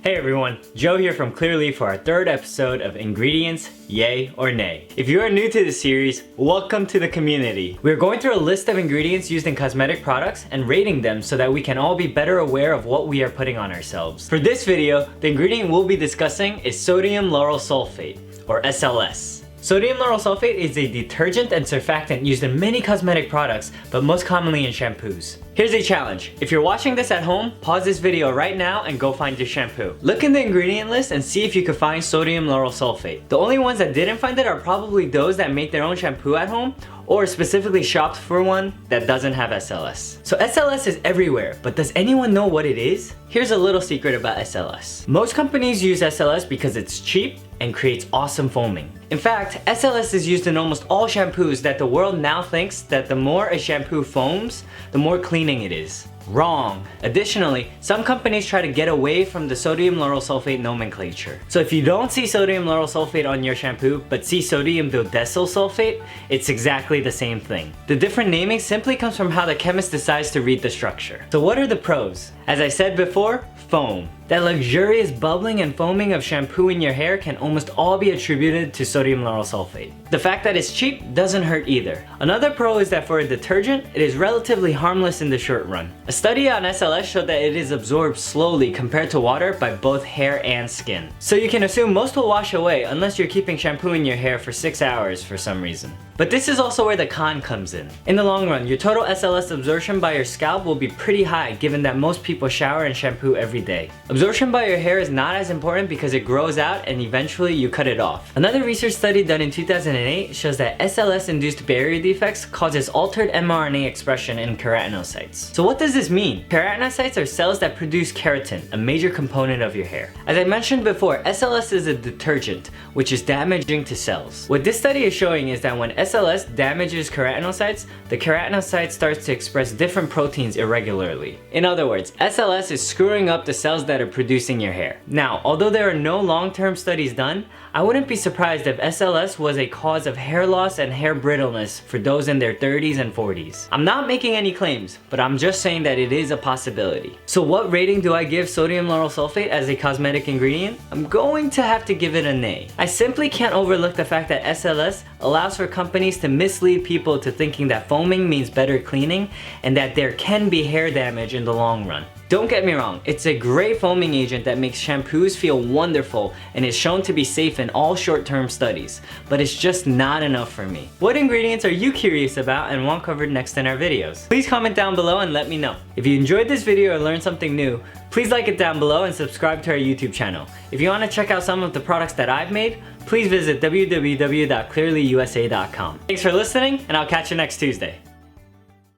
Hey everyone, Joe here from ClearLee for our third episode of Ingredients, Yay or Nay. If you are new to this series, welcome to the community. We're going through a list of ingredients used in cosmetic products and rating them so that we can all be better aware of what we are putting on ourselves. For this video, the ingredient we'll be discussing is sodium lauryl sulfate, or SLS. Sodium lauryl sulfate is a detergent and surfactant used in many cosmetic products, but most commonly in shampoos. Here's a challenge. If you're watching this at home, pause this video right now and go find your shampoo. Look in the ingredient list and see if you could find sodium lauryl sulfate. The only ones that didn't find it are probably those that make their own shampoo at home or specifically shopped for one that doesn't have SLS. So SLS is everywhere, but does anyone know what it is? Here's a little secret about SLS. Most companies use SLS because it's cheap and creates awesome foaming. In fact, SLS is used in almost all shampoos that the world now thinks that the more a shampoo foams, the more cleaning it is. Wrong. Additionally, some companies try to get away from the sodium lauryl sulfate nomenclature. So if you don't see sodium lauryl sulfate on your shampoo, but see sodium dodecyl sulfate, it's exactly the same thing. The different naming simply comes from how the chemist decides to read the structure. So what are the pros? As I said before, foam. That luxurious bubbling and foaming of shampoo in your hair can almost all be attributed to sodium lauryl sulfate. The fact that it's cheap doesn't hurt either. Another pro is that for a detergent, it is relatively harmless in the short run. A study on SLS showed that it is absorbed slowly compared to water by both hair and skin. So you can assume most will wash away unless you're keeping shampoo in your hair for 6 hours for some reason. But this is also where the con comes in. In the long run, your total SLS absorption by your scalp will be pretty high given that most people shower and shampoo every day. Absorption by your hair is not as important because it grows out and eventually you cut it off. Another research study done in 2008 shows that SLS-induced barrier defects causes altered mRNA expression in keratinocytes. So what does this mean? Keratinocytes are cells that produce keratin, a major component of your hair. As I mentioned before, SLS is a detergent, which is damaging to cells. What this study is showing is that when SLS damages keratinocytes, the keratinocyte starts to express different proteins irregularly. In other words, SLS is screwing up the cells that are producing your hair. Now, although there are no long-term studies done, I wouldn't be surprised if SLS was a cause of hair loss and hair brittleness for those in their 30s and 40s. I'm not making any claims, but I'm just saying that it is a possibility. So what rating do I give sodium lauryl sulfate as a cosmetic ingredient? I'm going to have to give it a nay. I simply can't overlook the fact that SLS allows for companies to mislead people to thinking that foaming means better cleaning and that there can be hair damage in the long run. Don't get me wrong, it's a great foaming agent that makes shampoos feel wonderful and is shown to be safe in all short-term studies, but it's just not enough for me. What ingredients are you curious about and want covered next in our videos? Please comment down below and let me know. If you enjoyed this video or learned something new, please like it down below and subscribe to our YouTube channel. If you want to check out some of the products that I've made, please visit www.clearleeusa.com. Thanks for listening, and I'll catch you next Tuesday.